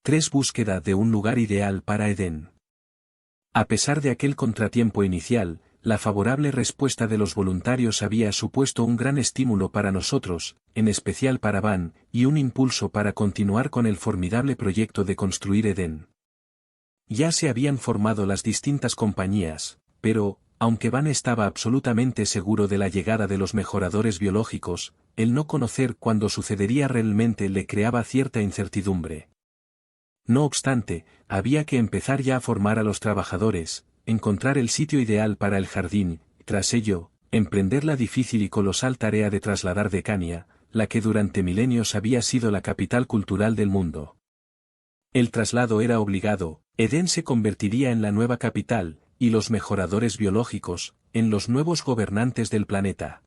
3. Búsqueda de un lugar ideal para Edén. A pesar de aquel contratiempo inicial, la favorable respuesta de los voluntarios había supuesto un gran estímulo para nosotros, en especial para Van, y un impulso para continuar con el formidable proyecto de construir Edén. Ya se habían formado las distintas compañías, pero, aunque Van estaba absolutamente seguro de la llegada de los mejoradores biológicos, el no conocer cuándo sucedería realmente le creaba cierta incertidumbre. No obstante, había que empezar ya a formar a los trabajadores, encontrar el sitio ideal para el jardín, y tras ello, emprender la difícil y colosal tarea de trasladar Decania, la que durante milenios había sido la capital cultural del mundo. El traslado era obligado, Edén se convertiría en la nueva capital, y los mejoradores biológicos, en los nuevos gobernantes del planeta.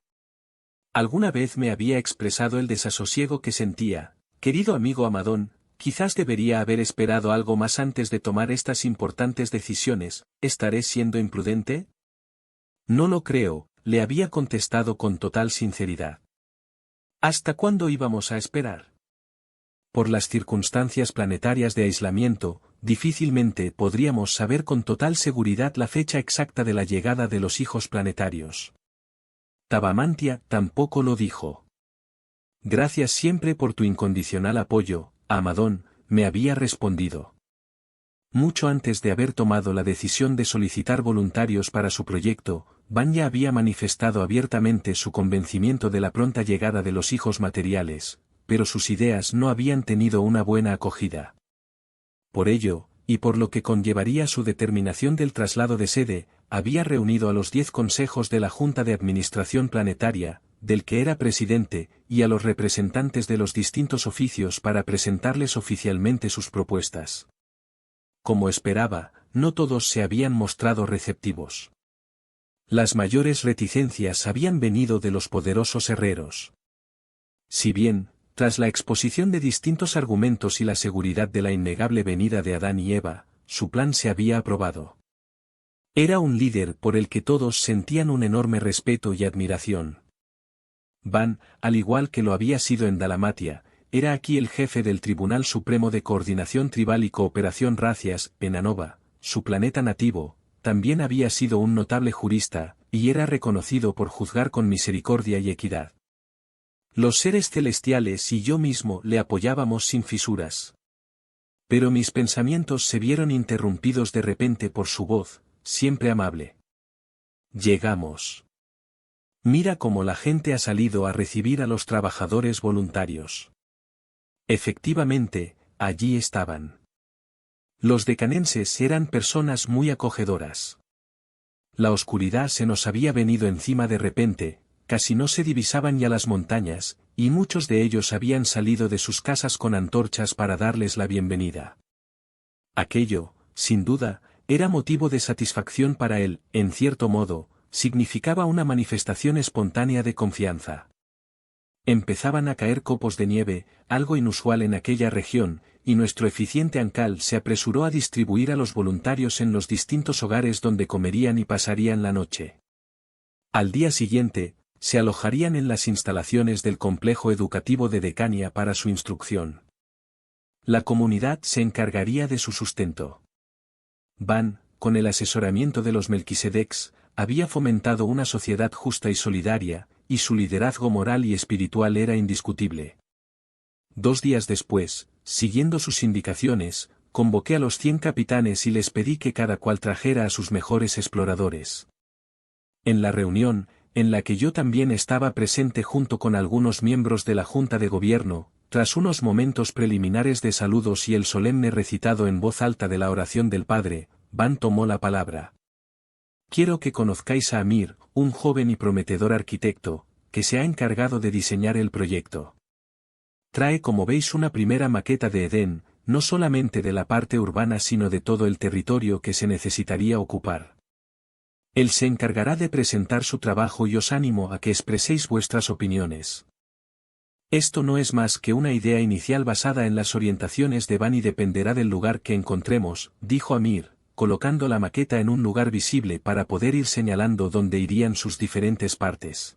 Alguna vez me había expresado el desasosiego que sentía, querido amigo Amadón, quizás debería haber esperado algo más antes de tomar estas importantes decisiones, ¿estaré siendo imprudente? No lo creo, le había contestado con total sinceridad. ¿Hasta cuándo íbamos a esperar? Por las circunstancias planetarias de aislamiento, difícilmente podríamos saber con total seguridad la fecha exacta de la llegada de los hijos planetarios. Tabamantia tampoco lo dijo. Gracias siempre por tu incondicional apoyo, Amadón, me había respondido. Mucho antes de haber tomado la decisión de solicitar voluntarios para su proyecto, Van ya había manifestado abiertamente su convencimiento de la pronta llegada de los hijos materiales, pero sus ideas no habían tenido una buena acogida. Por ello, y por lo que conllevaría su determinación del traslado de sede, había reunido a los 10 consejos de la Junta de Administración Planetaria, del que era presidente, y a los representantes de los distintos oficios para presentarles oficialmente sus propuestas. Como esperaba, no todos se habían mostrado receptivos. Las mayores reticencias habían venido de los poderosos herreros. Si bien, tras la exposición de distintos argumentos y la seguridad de la innegable venida de Adán y Eva, su plan se había aprobado. Era un líder por el que todos sentían un enorme respeto y admiración. Van, al igual que lo había sido en Dalamatia, era aquí el jefe del Tribunal Supremo de Coordinación Tribal y Cooperación Racias, en Anova, su planeta nativo, también había sido un notable jurista, y era reconocido por juzgar con misericordia y equidad. Los seres celestiales y yo mismo le apoyábamos sin fisuras. Pero mis pensamientos se vieron interrumpidos de repente por su voz, siempre amable. Llegamos. Mira cómo la gente ha salido a recibir a los trabajadores voluntarios. Efectivamente, allí estaban. Los decanenses eran personas muy acogedoras. La oscuridad se nos había venido encima de repente, casi no se divisaban ya las montañas, y muchos de ellos habían salido de sus casas con antorchas para darles la bienvenida. Aquello, sin duda, era motivo de satisfacción para él, en cierto modo, significaba una manifestación espontánea de confianza. Empezaban a caer copos de nieve, algo inusual en aquella región, y nuestro eficiente Ancal se apresuró a distribuir a los voluntarios en los distintos hogares donde comerían y pasarían la noche. Al día siguiente, se alojarían en las instalaciones del complejo educativo de Decania para su instrucción. La comunidad se encargaría de su sustento. Van, con el asesoramiento de los Melquisedecs, había fomentado una sociedad justa y solidaria, y su liderazgo moral y espiritual era indiscutible. 2 días después, siguiendo sus indicaciones, convoqué a los 100 capitanes y les pedí que cada cual trajera a sus mejores exploradores. En la reunión, en la que yo también estaba presente junto con algunos miembros de la Junta de Gobierno, tras unos momentos preliminares de saludos y el solemne recitado en voz alta de la oración del Padre, Van tomó la palabra. Quiero que conozcáis a Amir, un joven y prometedor arquitecto, que se ha encargado de diseñar el proyecto. Trae como veis una primera maqueta de Edén, no solamente de la parte urbana sino de todo el territorio que se necesitaría ocupar. Él se encargará de presentar su trabajo y os animo a que expreséis vuestras opiniones. Esto no es más que una idea inicial basada en las orientaciones de Van y dependerá del lugar que encontremos, dijo Amir, colocando la maqueta en un lugar visible para poder ir señalando dónde irían sus diferentes partes.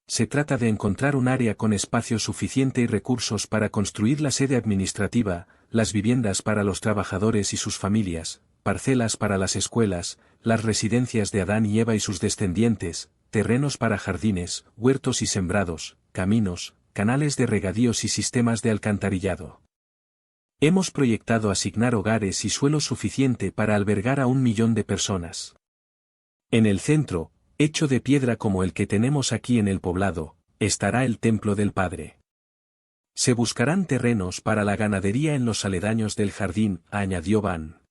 Se trata de encontrar un área con espacio suficiente y recursos para construir la sede administrativa, las viviendas para los trabajadores y sus familias, parcelas para las escuelas, las residencias de Adán y Eva y sus descendientes, terrenos para jardines, huertos y sembrados, caminos, canales de regadíos y sistemas de alcantarillado. Hemos proyectado asignar hogares y suelo suficiente para albergar a 1 millón de personas. En el centro, hecho de piedra como el que tenemos aquí en el poblado, estará el templo del Padre. Se buscarán terrenos para la ganadería en los aledaños del jardín, añadió Van.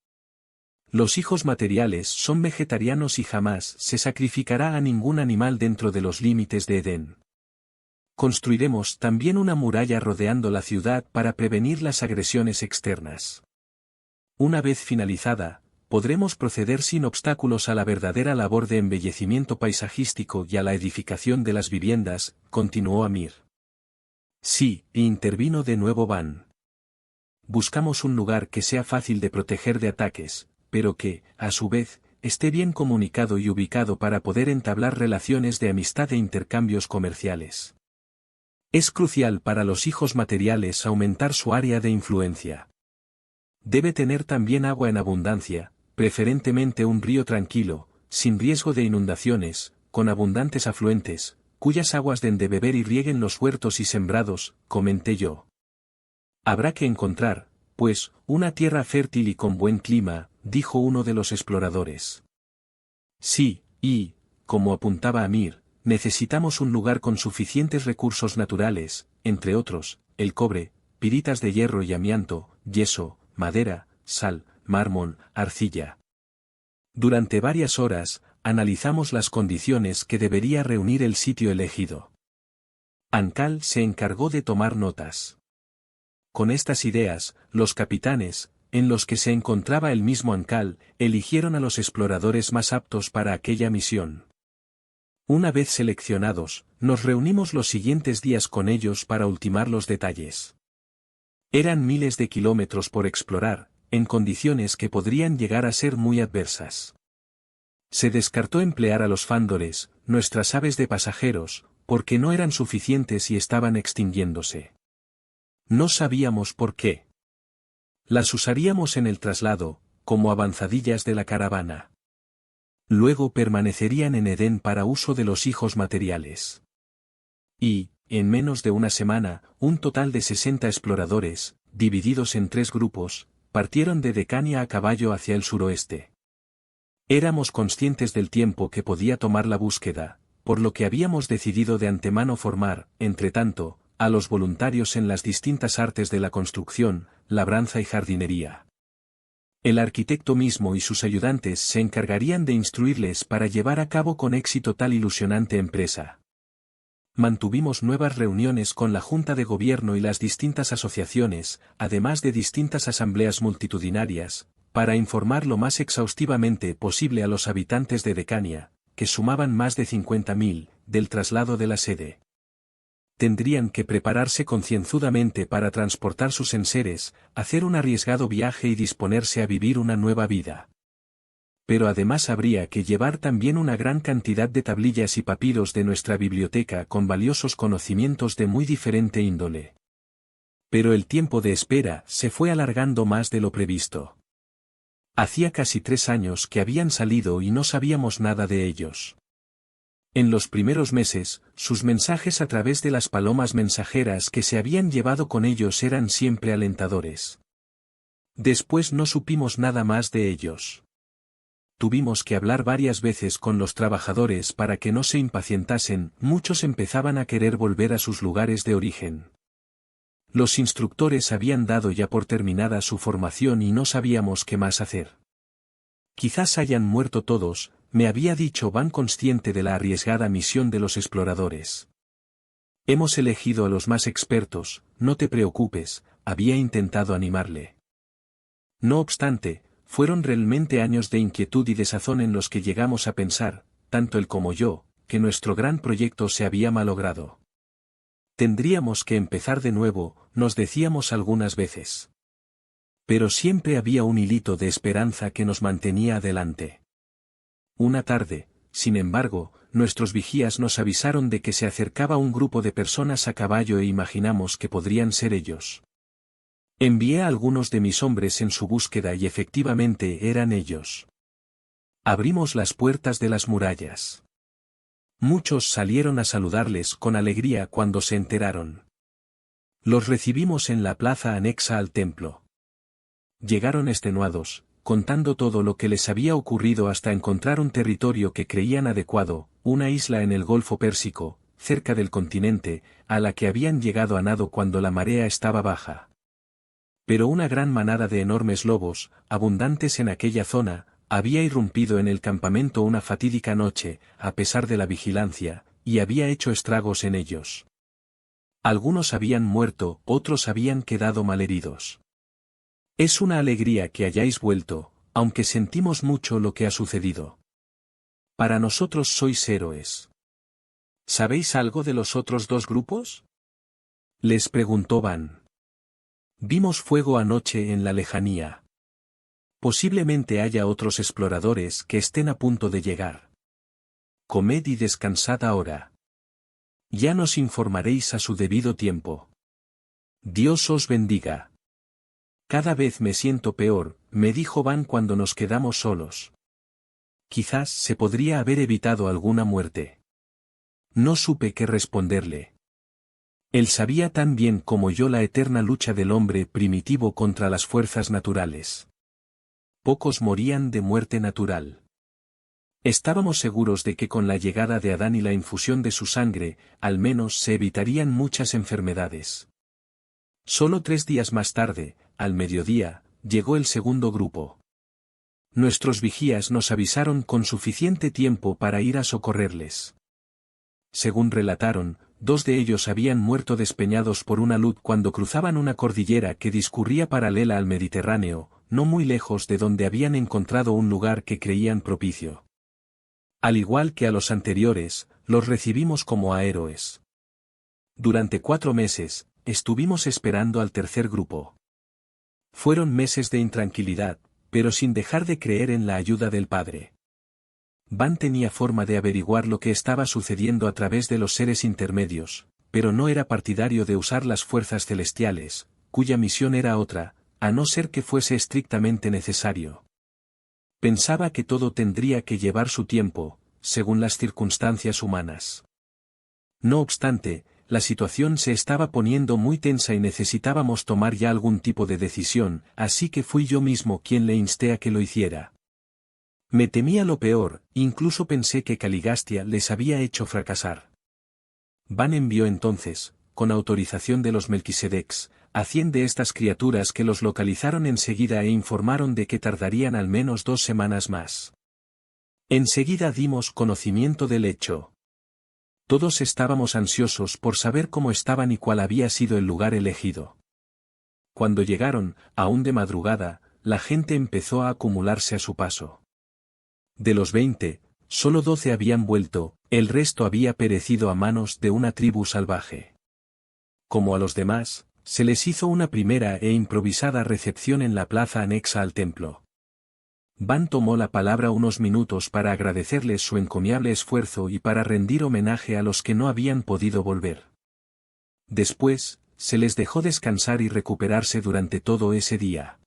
Los hijos materiales son vegetarianos y jamás se sacrificará a ningún animal dentro de los límites de Edén. Construiremos también una muralla rodeando la ciudad para prevenir las agresiones externas. Una vez finalizada, podremos proceder sin obstáculos a la verdadera labor de embellecimiento paisajístico y a la edificación de las viviendas, continuó Amir. Sí, intervino de nuevo Van. Buscamos un lugar que sea fácil de proteger de ataques, pero que, a su vez, esté bien comunicado y ubicado para poder entablar relaciones de amistad e intercambios comerciales. Es crucial para los hijos materiales aumentar su área de influencia. Debe tener también agua en abundancia, preferentemente un río tranquilo, sin riesgo de inundaciones, con abundantes afluentes, cuyas aguas den de beber y rieguen los huertos y sembrados, comenté yo. Habrá que encontrar, pues, una tierra fértil y con buen clima, dijo uno de los exploradores. Sí, y, como apuntaba Amir, necesitamos un lugar con suficientes recursos naturales, entre otros, el cobre, piritas de hierro y amianto, yeso, madera, sal, mármol, arcilla. Durante varias horas, analizamos las condiciones que debería reunir el sitio elegido. Ancal se encargó de tomar notas. Con estas ideas, los capitanes, en los que se encontraba el mismo Ancal, eligieron a los exploradores más aptos para aquella misión. Una vez seleccionados, nos reunimos los siguientes días con ellos para ultimar los detalles. Eran miles de kilómetros por explorar, en condiciones que podrían llegar a ser muy adversas. Se descartó emplear a los fándores, nuestras aves de pasajeros, porque no eran suficientes y estaban extinguiéndose. No sabíamos por qué. Las usaríamos en el traslado, como avanzadillas de la caravana. Luego permanecerían en Edén para uso de los hijos materiales. Y, en menos de una semana, un total de 60 exploradores, divididos en 3 grupos, partieron de Decania a caballo hacia el suroeste. Éramos conscientes del tiempo que podía tomar la búsqueda, por lo que habíamos decidido de antemano formar, entretanto, a los voluntarios en las distintas artes de la construcción, labranza y jardinería. El arquitecto mismo y sus ayudantes se encargarían de instruirles para llevar a cabo con éxito tal ilusionante empresa. Mantuvimos nuevas reuniones con la Junta de Gobierno y las distintas asociaciones, además de distintas asambleas multitudinarias, para informar lo más exhaustivamente posible a los habitantes de Decania, que sumaban más de 50.000, del traslado de la sede. Tendrían que prepararse concienzudamente para transportar sus enseres, hacer un arriesgado viaje y disponerse a vivir una nueva vida. Pero además habría que llevar también una gran cantidad de tablillas y papiros de nuestra biblioteca con valiosos conocimientos de muy diferente índole. Pero el tiempo de espera se fue alargando más de lo previsto. Hacía casi 3 años que habían salido y no sabíamos nada de ellos. En los primeros meses, sus mensajes a través de las palomas mensajeras que se habían llevado con ellos eran siempre alentadores. Después no supimos nada más de ellos. Tuvimos que hablar varias veces con los trabajadores para que no se impacientasen, muchos empezaban a querer volver a sus lugares de origen. Los instructores habían dado ya por terminada su formación y no sabíamos qué más hacer. Quizás hayan muerto todos, me había dicho Van, consciente de la arriesgada misión de los exploradores. Hemos elegido a los más expertos, no te preocupes, había intentado animarle. No obstante, fueron realmente años de inquietud y desazón en los que llegamos a pensar, tanto él como yo, que nuestro gran proyecto se había malogrado. Tendríamos que empezar de nuevo, nos decíamos algunas veces. Pero siempre había un hilito de esperanza que nos mantenía adelante. Una tarde, sin embargo, nuestros vigías nos avisaron de que se acercaba un grupo de personas a caballo e imaginamos que podrían ser ellos. Envié a algunos de mis hombres en su búsqueda y efectivamente eran ellos. Abrimos las puertas de las murallas. Muchos salieron a saludarles con alegría cuando se enteraron. Los recibimos en la plaza anexa al templo. Llegaron extenuados, contando todo lo que les había ocurrido hasta encontrar un territorio que creían adecuado, una isla en el Golfo Pérsico, cerca del continente, a la que habían llegado a nado cuando la marea estaba baja. Pero una gran manada de enormes lobos, abundantes en aquella zona, había irrumpido en el campamento una fatídica noche, a pesar de la vigilancia, y había hecho estragos en ellos. Algunos habían muerto, otros habían quedado malheridos. Es una alegría que hayáis vuelto, aunque sentimos mucho lo que ha sucedido. Para nosotros sois héroes. ¿Sabéis algo de los otros dos grupos? Les preguntó Van. Vimos fuego anoche en la lejanía. Posiblemente haya otros exploradores que estén a punto de llegar. Comed y descansad ahora. Ya nos informaréis a su debido tiempo. Dios os bendiga. Cada vez me siento peor, me dijo Van cuando nos quedamos solos. Quizás se podría haber evitado alguna muerte. No supe qué responderle. Él sabía tan bien como yo la eterna lucha del hombre primitivo contra las fuerzas naturales. Pocos morían de muerte natural. Estábamos seguros de que con la llegada de Adán y la infusión de su sangre, al menos se evitarían muchas enfermedades. Solo 3 días más tarde, al mediodía, llegó el segundo grupo. Nuestros vigías nos avisaron con suficiente tiempo para ir a socorrerles. Según relataron, 2 de ellos habían muerto despeñados por una luz cuando cruzaban una cordillera que discurría paralela al Mediterráneo, no muy lejos de donde habían encontrado un lugar que creían propicio. Al igual que a los anteriores, los recibimos como a héroes. Durante 4 meses, estuvimos esperando al tercer grupo. Fueron meses de intranquilidad, pero sin dejar de creer en la ayuda del Padre. Van tenía forma de averiguar lo que estaba sucediendo a través de los seres intermedios, pero no era partidario de usar las fuerzas celestiales, cuya misión era otra, a no ser que fuese estrictamente necesario. Pensaba que todo tendría que llevar su tiempo, según las circunstancias humanas. No obstante, la situación se estaba poniendo muy tensa y necesitábamos tomar ya algún tipo de decisión, así que fui yo mismo quien le insté a que lo hiciera. Me temía lo peor, incluso pensé que Caligastia les había hecho fracasar. Van envió entonces, con autorización de los Melquisedecs, a 100 de estas criaturas que los localizaron enseguida e informaron de que tardarían al menos 2 semanas más. Enseguida dimos conocimiento del hecho. Todos estábamos ansiosos por saber cómo estaban y cuál había sido el lugar elegido. Cuando llegaron, aún de madrugada, la gente empezó a acumularse a su paso. De los 20, solo 12 habían vuelto, el resto había perecido a manos de una tribu salvaje. Como a los demás, se les hizo una primera e improvisada recepción en la plaza anexa al templo. Van tomó la palabra unos minutos para agradecerles su encomiable esfuerzo y para rendir homenaje a los que no habían podido volver. Después, se les dejó descansar y recuperarse durante todo ese día.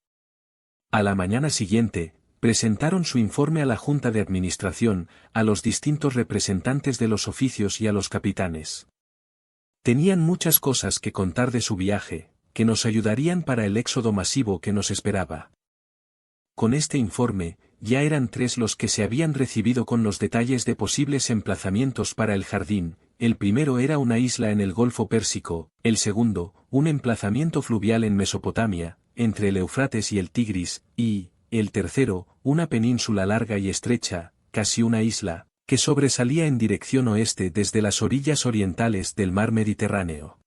A la mañana siguiente, presentaron su informe a la Junta de Administración, a los distintos representantes de los oficios y a los capitanes. Tenían muchas cosas que contar de su viaje, que nos ayudarían para el éxodo masivo que nos esperaba. Con este informe, ya eran 3 los que se habían recibido con los detalles de posibles emplazamientos para el jardín. El primero era una isla en el Golfo Pérsico, el segundo, un emplazamiento fluvial en Mesopotamia, entre el Éufrates y el Tigris, y, el tercero, una península larga y estrecha, casi una isla, que sobresalía en dirección oeste desde las orillas orientales del mar Mediterráneo.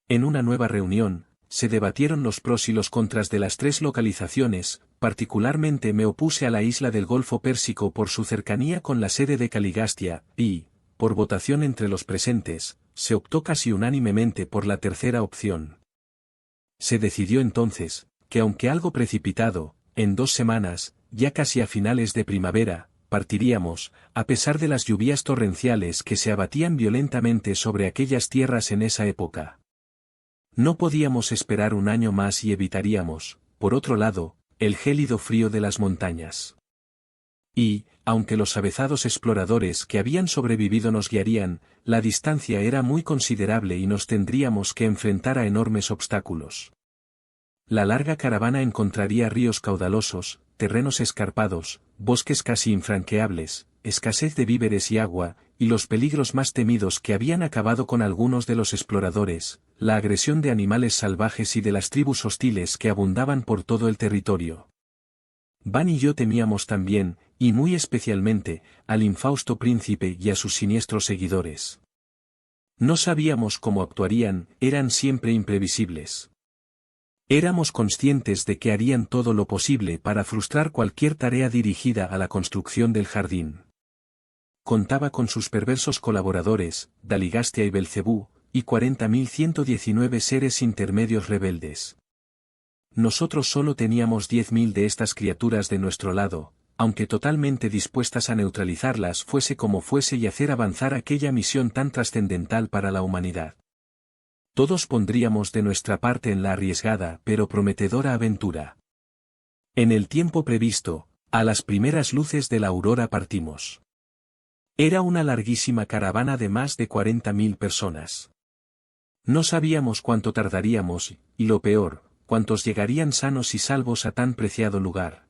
En una nueva reunión, se debatieron los pros y los contras de las 3 localizaciones. Particularmente me opuse a la isla del Golfo Pérsico por su cercanía con la sede de Caligastia, y, por votación entre los presentes, se optó casi unánimemente por la tercera opción. Se decidió entonces, que aunque algo precipitado, en 2 semanas, ya casi a finales de primavera, partiríamos, a pesar de las lluvias torrenciales que se abatían violentamente sobre aquellas tierras en esa época. No podíamos esperar un año más y evitaríamos, por otro lado, el gélido frío de las montañas. Y, aunque los avezados exploradores que habían sobrevivido nos guiarían, la distancia era muy considerable y nos tendríamos que enfrentar a enormes obstáculos. La larga caravana encontraría ríos caudalosos, terrenos escarpados, bosques casi infranqueables, escasez de víveres y agua, y los peligros más temidos que habían acabado con algunos de los exploradores, la agresión de animales salvajes y de las tribus hostiles que abundaban por todo el territorio. Van y yo temíamos también, y muy especialmente, al infausto príncipe y a sus siniestros seguidores. No sabíamos cómo actuarían, eran siempre imprevisibles. Éramos conscientes de que harían todo lo posible para frustrar cualquier tarea dirigida a la construcción del jardín. Contaba con sus perversos colaboradores, Daligastia y Belcebú, y 40.119 seres intermedios rebeldes. Nosotros solo teníamos 10.000 de estas criaturas de nuestro lado, aunque totalmente dispuestas a neutralizarlas fuese como fuese y hacer avanzar aquella misión tan trascendental para la humanidad. Todos pondríamos de nuestra parte en la arriesgada pero prometedora aventura. En el tiempo previsto, a las primeras luces de la aurora partimos. Era una larguísima caravana de más de 40.000 personas. No sabíamos cuánto tardaríamos, y lo peor, cuántos llegarían sanos y salvos a tan preciado lugar.